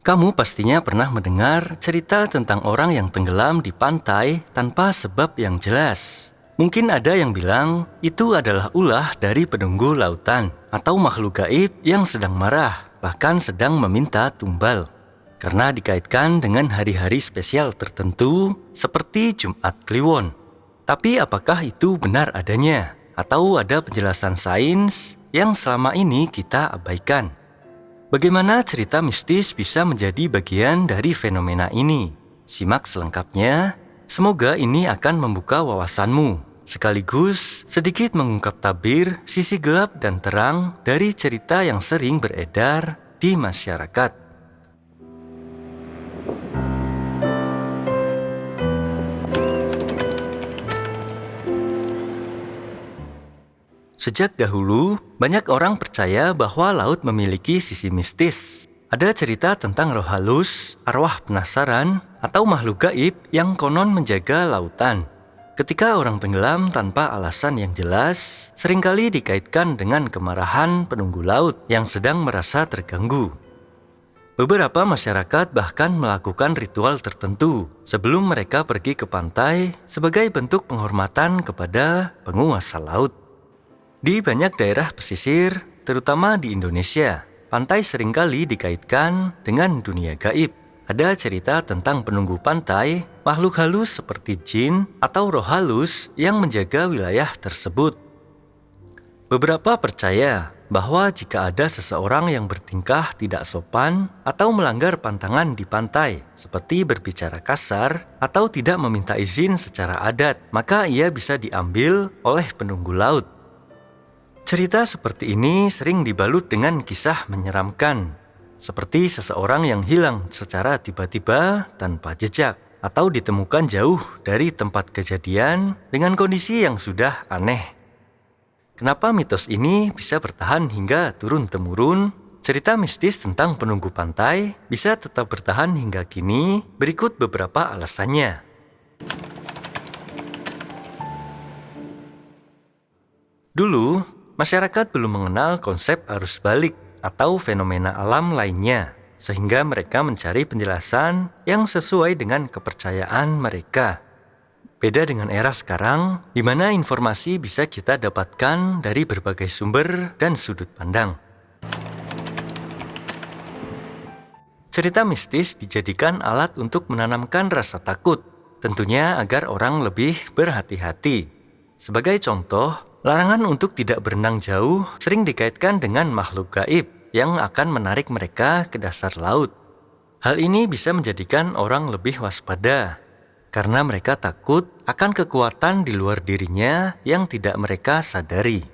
Kamu pastinya pernah mendengar cerita tentang orang yang tenggelam di pantai tanpa sebab yang jelas. Mungkin ada yang bilang itu adalah ulah dari penunggu lautan atau makhluk gaib yang sedang marah, bahkan sedang meminta tumbal. Karena dikaitkan dengan hari-hari spesial tertentu seperti Jumat Kliwon. Tapi apakah itu benar adanya? Atau ada penjelasan sains yang selama ini kita abaikan? Bagaimana cerita mistis bisa menjadi bagian dari fenomena ini? Simak selengkapnya. Semoga ini akan membuka wawasanmu, sekaligus sedikit mengungkap tabir sisi gelap dan terang dari cerita yang sering beredar di masyarakat. Sejak dahulu, banyak orang percaya bahwa laut memiliki sisi mistis. Ada cerita tentang roh halus, arwah penasaran, atau makhluk gaib yang konon menjaga lautan. Ketika orang tenggelam tanpa alasan yang jelas, seringkali dikaitkan dengan kemarahan penunggu laut yang sedang merasa terganggu. Beberapa masyarakat bahkan melakukan ritual tertentu sebelum mereka pergi ke pantai sebagai bentuk penghormatan kepada penguasa laut. Di banyak daerah pesisir, terutama di Indonesia, pantai seringkali dikaitkan dengan dunia gaib. Ada cerita tentang penunggu pantai, makhluk halus seperti jin atau roh halus yang menjaga wilayah tersebut. Beberapa percaya bahwa jika ada seseorang yang bertingkah tidak sopan atau melanggar pantangan di pantai, seperti berbicara kasar atau tidak meminta izin secara adat, maka ia bisa diambil oleh penunggu laut. Cerita seperti ini sering dibalut dengan kisah menyeramkan, seperti seseorang yang hilang secara tiba-tiba tanpa jejak, atau ditemukan jauh dari tempat kejadian dengan kondisi yang sudah aneh. Kenapa mitos ini bisa bertahan hingga turun-temurun? Cerita mistis tentang penunggu pantai bisa tetap bertahan hingga kini, berikut beberapa alasannya. Dulu, masyarakat belum mengenal konsep arus balik atau fenomena alam lainnya, sehingga mereka mencari penjelasan yang sesuai dengan kepercayaan mereka. Beda dengan era sekarang, di mana informasi bisa kita dapatkan dari berbagai sumber dan sudut pandang. Cerita mistis dijadikan alat untuk menanamkan rasa takut, tentunya agar orang lebih berhati-hati. Sebagai contoh, larangan untuk tidak berenang jauh sering dikaitkan dengan makhluk gaib yang akan menarik mereka ke dasar laut. Hal ini bisa menjadikan orang lebih waspada, karena mereka takut akan kekuatan di luar dirinya yang tidak mereka sadari.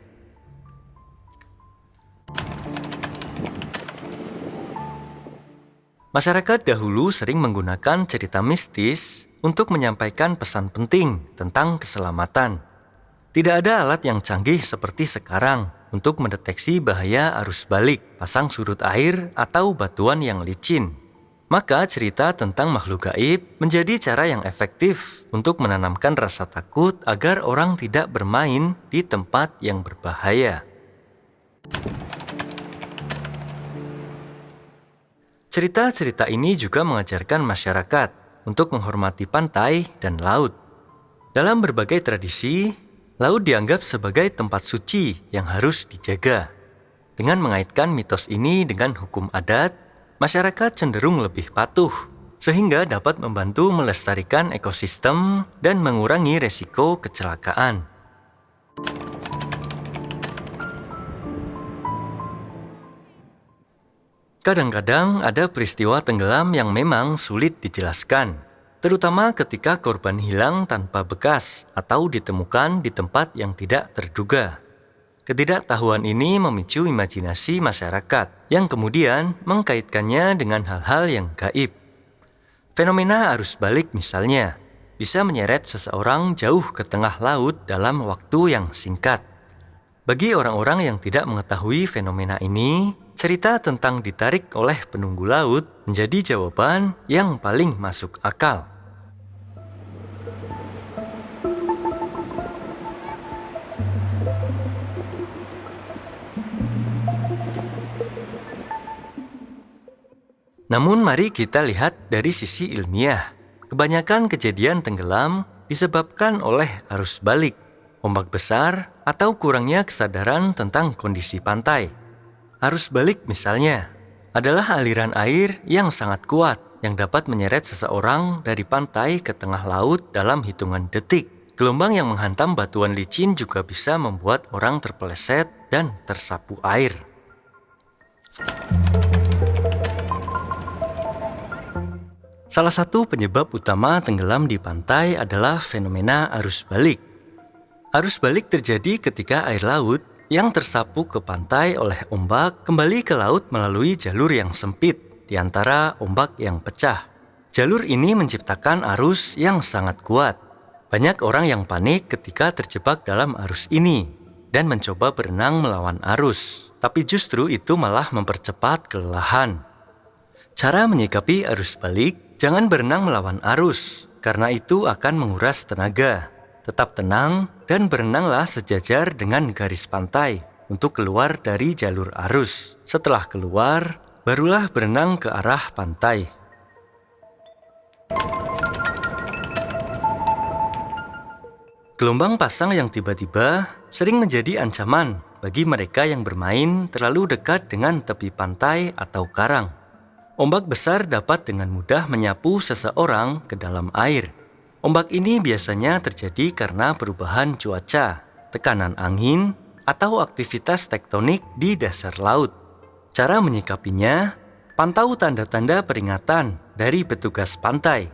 Masyarakat dahulu sering menggunakan cerita mistis untuk menyampaikan pesan penting tentang keselamatan. Tidak ada alat yang canggih seperti sekarang untuk mendeteksi bahaya arus balik, pasang surut air, atau batuan yang licin. Maka cerita tentang makhluk gaib menjadi cara yang efektif untuk menanamkan rasa takut agar orang tidak bermain di tempat yang berbahaya. Cerita-cerita ini juga mengajarkan masyarakat untuk menghormati pantai dan laut. Dalam berbagai tradisi, laut dianggap sebagai tempat suci yang harus dijaga. Dengan mengaitkan mitos ini dengan hukum adat, masyarakat cenderung lebih patuh, sehingga dapat membantu melestarikan ekosistem dan mengurangi resiko kecelakaan. Kadang-kadang ada peristiwa tenggelam yang memang sulit dijelaskan, terutama ketika korban hilang tanpa bekas atau ditemukan di tempat yang tidak terduga. Ketidaktahuan ini memicu imajinasi masyarakat yang kemudian mengkaitkannya dengan hal-hal yang gaib. Fenomena arus balik misalnya, bisa menyeret seseorang jauh ke tengah laut dalam waktu yang singkat. Bagi orang-orang yang tidak mengetahui fenomena ini, cerita tentang ditarik oleh penunggu laut menjadi jawaban yang paling masuk akal. Namun mari kita lihat dari sisi ilmiah. Kebanyakan kejadian tenggelam disebabkan oleh arus balik, ombak besar, atau kurangnya kesadaran tentang kondisi pantai. Arus balik misalnya adalah aliran air yang sangat kuat yang dapat menyeret seseorang dari pantai ke tengah laut dalam hitungan detik. Gelombang yang menghantam batuan licin juga bisa membuat orang terpeleset dan tersapu air. Salah satu penyebab utama tenggelam di pantai adalah fenomena arus balik. Arus balik terjadi ketika air laut yang tersapu ke pantai oleh ombak kembali ke laut melalui jalur yang sempit di antara ombak yang pecah. Jalur ini menciptakan arus yang sangat kuat. Banyak orang yang panik ketika terjebak dalam arus ini dan mencoba berenang melawan arus, tapi justru itu malah mempercepat kelelahan. Cara menyikapi arus balik: jangan berenang melawan arus, karena itu akan menguras tenaga. Tetap tenang dan berenanglah sejajar dengan garis pantai untuk keluar dari jalur arus. Setelah keluar, barulah berenang ke arah pantai. Gelombang pasang yang tiba-tiba sering menjadi ancaman bagi mereka yang bermain terlalu dekat dengan tepi pantai atau karang. Ombak besar dapat dengan mudah menyapu seseorang ke dalam air. Ombak ini biasanya terjadi karena perubahan cuaca, tekanan angin, atau aktivitas tektonik di dasar laut. Cara menyikapinya: pantau tanda-tanda peringatan dari petugas pantai,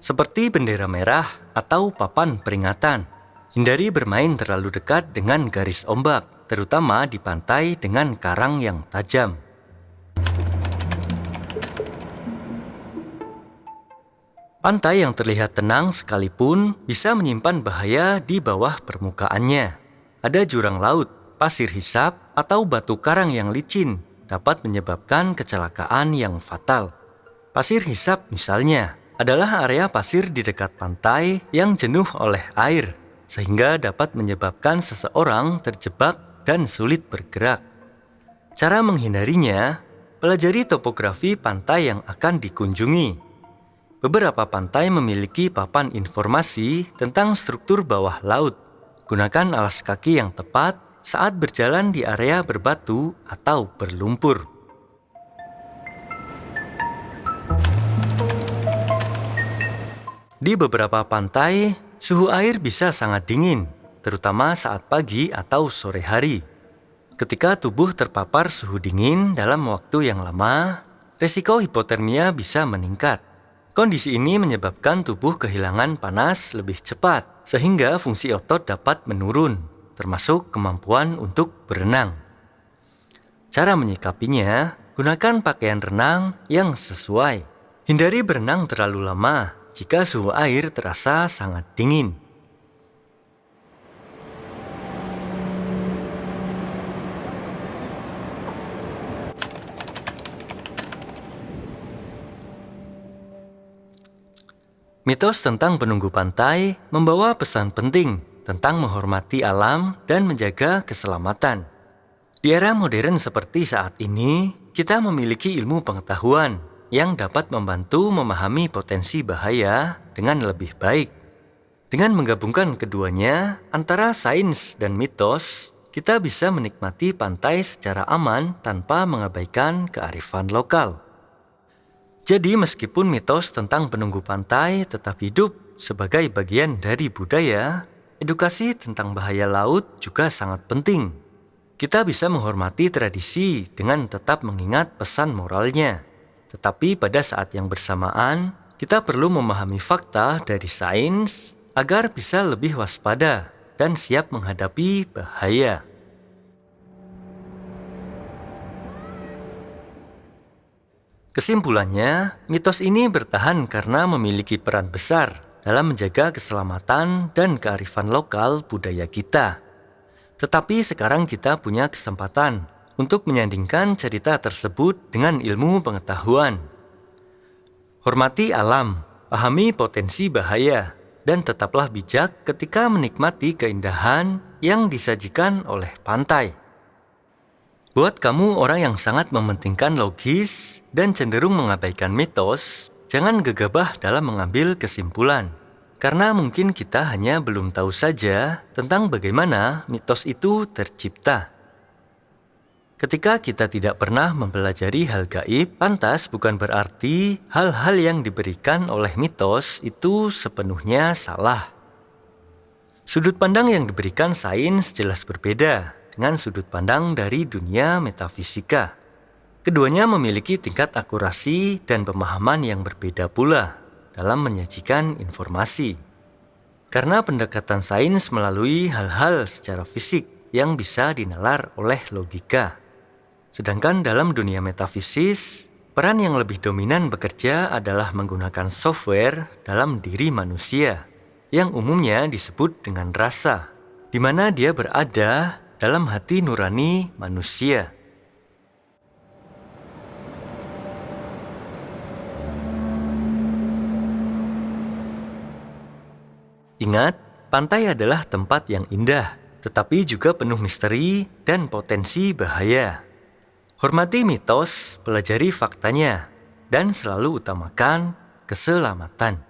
seperti bendera merah atau papan peringatan. Hindari bermain terlalu dekat dengan garis ombak, terutama di pantai dengan karang yang tajam. Pantai yang terlihat tenang sekalipun bisa menyimpan bahaya di bawah permukaannya. Ada jurang laut, pasir hisap, atau batu karang yang licin dapat menyebabkan kecelakaan yang fatal. Pasir hisap misalnya adalah area pasir di dekat pantai yang jenuh oleh air, sehingga dapat menyebabkan seseorang terjebak dan sulit bergerak. Cara menghindarinya: pelajari topografi pantai yang akan dikunjungi. Beberapa pantai memiliki papan informasi tentang struktur bawah laut. Gunakan alas kaki yang tepat saat berjalan di area berbatu atau berlumpur. Di beberapa pantai, suhu air bisa sangat dingin, terutama saat pagi atau sore hari. Ketika tubuh terpapar suhu dingin dalam waktu yang lama, resiko hipotermia bisa meningkat. Kondisi ini menyebabkan tubuh kehilangan panas lebih cepat, sehingga fungsi otot dapat menurun, termasuk kemampuan untuk berenang. Cara menyikapinya: gunakan pakaian renang yang sesuai. Hindari berenang terlalu lama jika suhu air terasa sangat dingin. Mitos tentang penunggu pantai membawa pesan penting tentang menghormati alam dan menjaga keselamatan. Di era modern seperti saat ini, kita memiliki ilmu pengetahuan yang dapat membantu memahami potensi bahaya dengan lebih baik. Dengan menggabungkan keduanya, antara sains dan mitos, kita bisa menikmati pantai secara aman tanpa mengabaikan kearifan lokal. Jadi meskipun mitos tentang penunggu pantai tetap hidup sebagai bagian dari budaya, edukasi tentang bahaya laut juga sangat penting. Kita bisa menghormati tradisi dengan tetap mengingat pesan moralnya. Tetapi pada saat yang bersamaan, kita perlu memahami fakta dari sains agar bisa lebih waspada dan siap menghadapi bahaya. Kesimpulannya, mitos ini bertahan karena memiliki peran besar dalam menjaga keselamatan dan kearifan lokal budaya kita. Tetapi sekarang kita punya kesempatan untuk menyandingkan cerita tersebut dengan ilmu pengetahuan. Hormati alam, pahami potensi bahaya, dan tetaplah bijak ketika menikmati keindahan yang disajikan oleh pantai. Buat kamu orang yang sangat mementingkan logis dan cenderung mengabaikan mitos, jangan gegabah dalam mengambil kesimpulan. Karena mungkin kita hanya belum tahu saja tentang bagaimana mitos itu tercipta. Ketika kita tidak pernah mempelajari hal gaib, pantas bukan berarti hal-hal yang diberikan oleh mitos itu sepenuhnya salah. Sudut pandang yang diberikan sains jelas berbeda dengan sudut pandang dari dunia metafisika. Keduanya memiliki tingkat akurasi dan pemahaman yang berbeda pula dalam menyajikan informasi. Karena pendekatan sains melalui hal-hal secara fisik yang bisa dinalar oleh logika. Sedangkan dalam dunia metafisis, peran yang lebih dominan bekerja adalah menggunakan software dalam diri manusia, yang umumnya disebut dengan rasa, di mana dia berada dalam hati nurani manusia. Ingat, pantai adalah tempat yang indah, tetapi juga penuh misteri dan potensi bahaya. Hormati mitos, pelajari faktanya, dan selalu utamakan keselamatan.